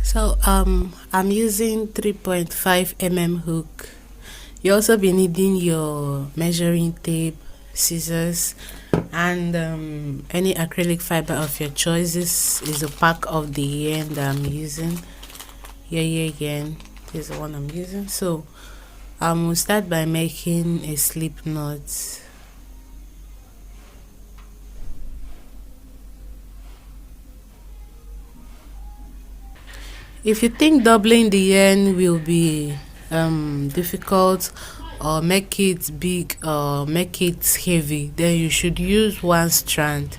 So I'm using 3.5 mm hook. You also be needing your measuring tape, scissors, and any acrylic fiber of your choice. This is a pack of the yarn that I'm using. Here again, this is the one I'm using. So we'll start by making a slip knot. If you think doubling the yarn will be difficult or make it big or make it heavy, then you should use one strand.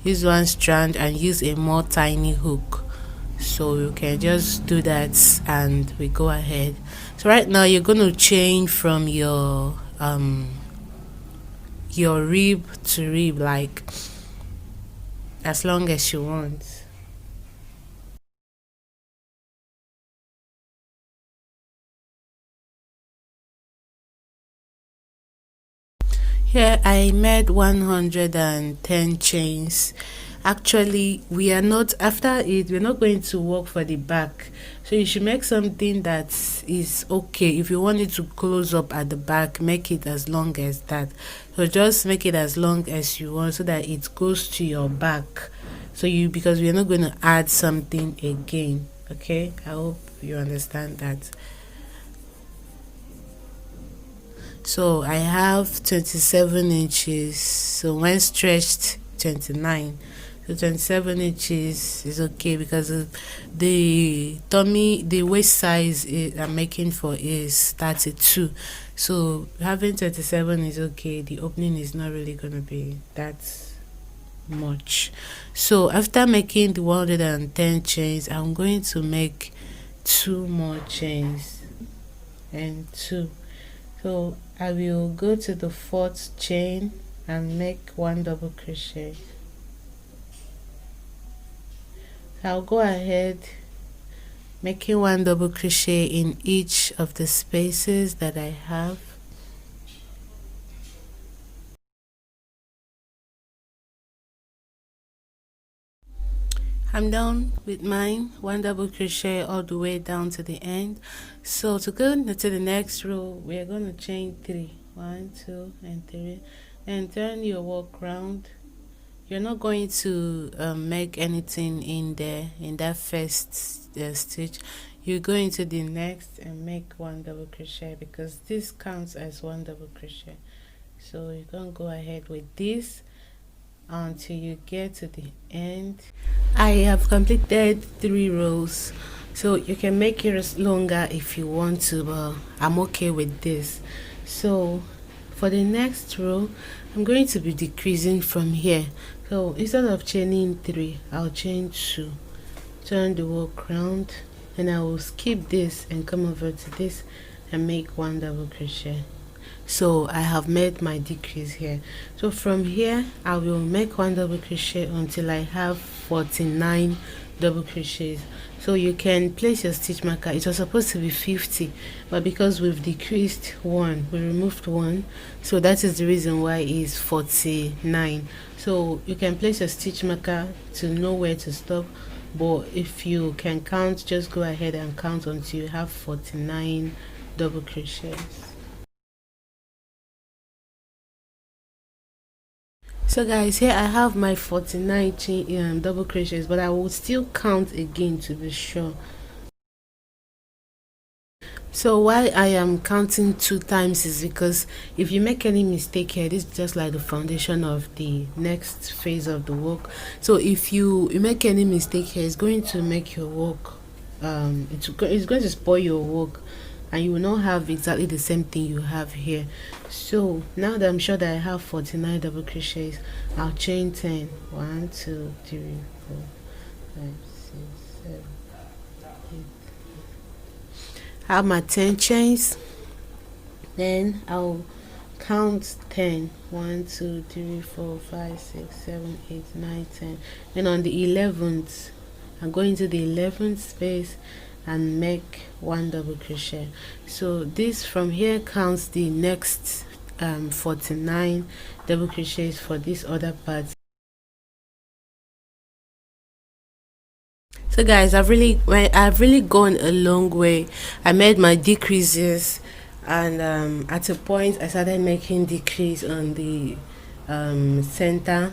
Use one strand and use a more tiny hook. So you can just do that and we go ahead. So right now you're going to chain from your rib to rib, like as long as you want. Here I made 110 chains. Actually, we are not, after it, we're not going to work for the back. So you should make something that is okay. If you want it to close up at the back, make it as long as that. So just make it as long as you want so that it goes to your back. So because we're not going to add something again. Okay, I hope you understand that. So I have 27 inches, so when stretched 29, so 27 inches is okay because the waist size I'm making for is 32, so having 27 is okay. The opening is not really going to be that much. So after making the 110 chains, I'm going to make 2 more chains and 2. So I will go to the 4th chain and make 1 double crochet. I'll go ahead making 1 double crochet in each of the spaces that I have. I'm done with mine, 1 double crochet all the way down to the end. So to go into the next row, we are going to chain 3, 1, 2 and 3, and turn your work round. You're not going to make anything in there in that first stitch. You go into the next and make 1 double crochet because this counts as 1 double crochet. So you're going to go ahead with this until you get to the end. I have completed 3 rows, so you can make yours longer if you want to, but I'm okay with this. So for the next row, I'm going to be decreasing from here. So instead of chaining 3, I'll chain 2, turn the work round, and I will skip this and come over to this and make 1 double crochet. So I have made my decrease here. So from here I will make 1 double crochet until I have 49 double crochets. So you can place your stitch marker. It was supposed to be 50, but because we've decreased 1, we removed 1, so that is the reason why it's 49. So you can place your stitch marker to know where to stop, but if you can count, just go ahead and count until you have 49 double crochets. So guys, here I have my 49 chain double crochets, but I will still count again to be sure. So why I am counting 2 times is because if you make any mistake here, this is just like the foundation of the next phase of the work. So if you make any mistake here, it's going to make your work it's going to spoil your work, and you will not have exactly the same thing you have here. So now that I'm sure that I have 49 double crochets, I'll chain 10. 1, 2, 3, 4, 5, 6, 7, 8. I have my 10 chains. Then I'll count 10. 1, 2, 3, 4, 5, 6, 7, 8, 9, 10. Then on the 11th, I'm going to the 11th space and make 1 double crochet. So this from here counts the next 49 double crochets for this other part. So guys, I've really gone a long way. I made my decreases, and at a point I started making decrease on the center,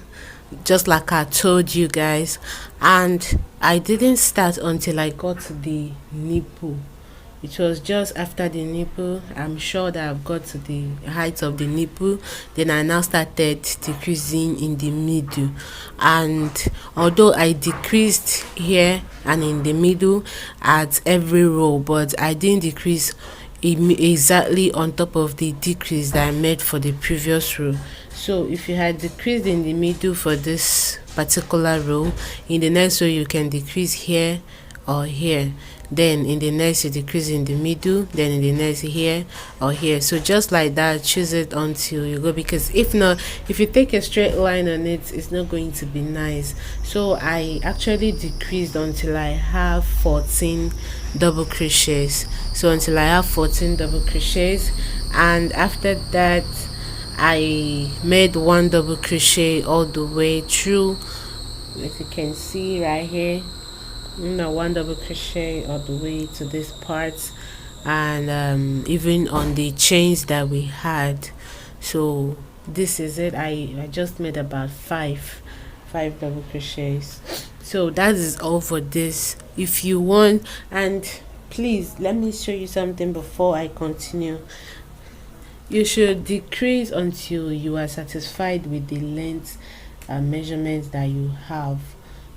just like I told you guys, and I didn't start until I got to the nipple. It was just after the nipple. I'm sure that I've got to the height of the nipple. Then I now started decreasing in the middle. And although I decreased here and in the middle at every row, but I didn't decrease exactly on top of the decrease that I made for the previous row. So if you had decreased in the middle for this particular row, in the next row you can decrease here or here, then in the next you decrease in the middle, then in the next here or here. So just like that, choose it until you go, because if not, if you take a straight line on it, it's not going to be nice. So I actually decreased until I have 14 double crochets. So until I have 14 double crochets, and after that I made one double crochet all the way through. If you can see right here, one double crochet all the way to this part, and even on the chains that we had. So this is it. I just made about five double crochets. So that is all for this. If you want, and please let me show you something before I continue. You should decrease until you are satisfied with the length and measurements that you have.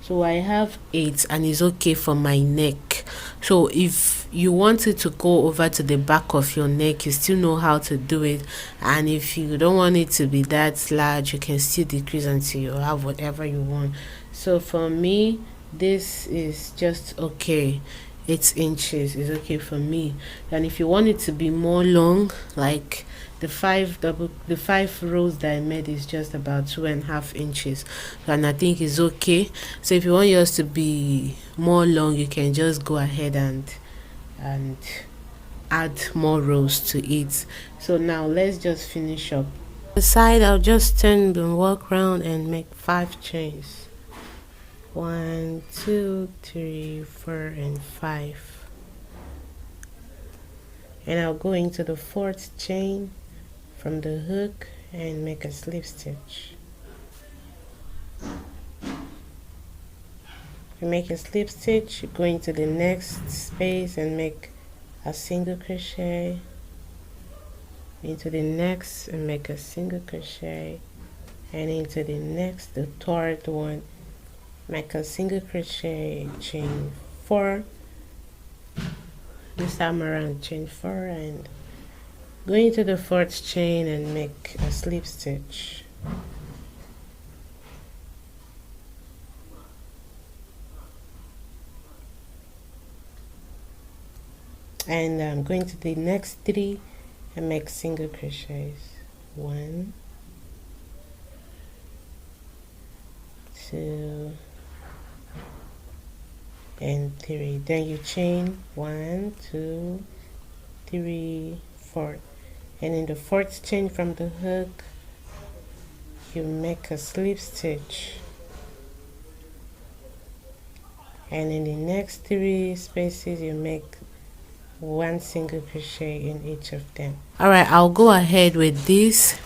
So I have 8 and it's okay for my neck. So if you want it to go over to the back of your neck, you still know how to do it. And if you don't want it to be that large, you can still decrease until you have whatever you want. So for me, this is just okay. 8 inches is okay for me. And if you want it to be more long, like the five rows that I made is just about 2.5 inches, and I think it's okay. So if you want yours to be more long, you can just go ahead and add more rows to it. So now let's just finish up the side. I'll just turn and walk around and make 5 chains. 1, 2, 3, 4 and 5, and I'll go into the 4th chain from the hook and make a slip stitch. You make a slip stitch, you go into the next space and make a single crochet, into the next and make a single crochet, and into the next, the 3rd one, make a single crochet, chain 4, this time around chain 4, and go into the 4th chain and make a slip stitch. And I'm going to the next 3 and make single crochets. 1, 2 and 3. Then you chain 1, 2, 3, 4, and in the 4th chain from the hook you make a slip stitch, and in the next 3 spaces you make 1 single crochet in each of them. All right, I'll go ahead with this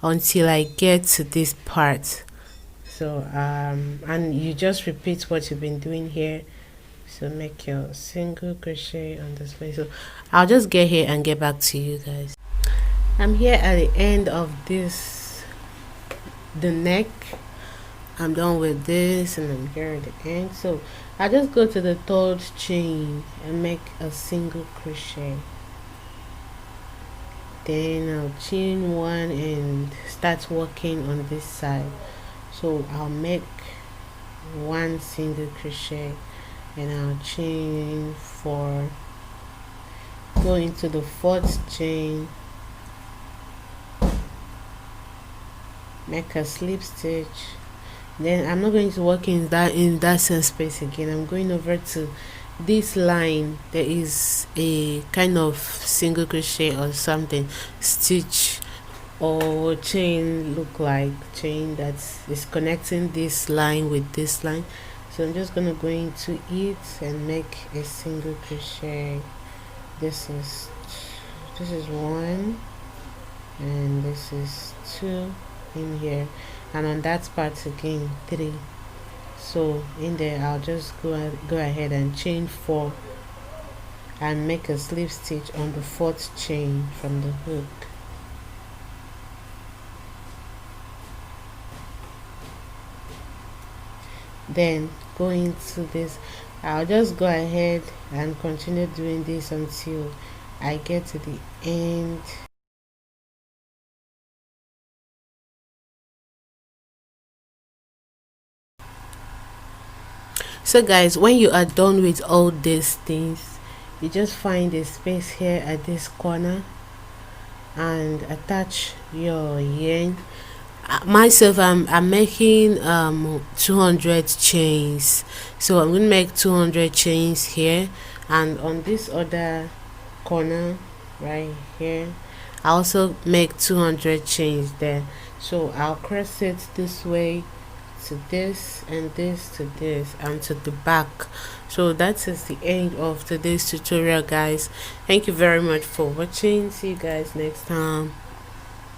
until I get to this part. So and you just repeat what you've been doing here. So make your single crochet on this place. So I'll just get here and get back to you guys. I'm here at the end of this, the neck. I'm done with this and I'm here at the end. So I just go to the 3rd chain and make a single crochet. Then I'll chain 1 and start working on this side. So I'll make 1 single crochet and I'll chain 4, go into the 4th chain, make a slip stitch. Then I'm not going to work in that same space again. I'm going over to this line. There is a kind of single crochet or something, stitch or chain, look like chain that is connecting this line with this line. So I'm just gonna go into it and make a single crochet. This is one, and this is 2 in here, and on that part again 3. So in there I'll just go ahead and chain 4 and make a slip stitch on the 4th chain from the hook. Then go into this. I'll just go ahead and continue doing this until I get to the end. So guys, when you are done with all these things, you just find a space here at this corner and attach your yarn. Myself, I'm making 200 chains, so I'm gonna make 200 chains here, and on this other corner right here I also make 200 chains there. So I'll cross it this way to this, and this to this, and to the back. So that is the end of today's tutorial, guys. Thank you very much for watching. See you guys next time.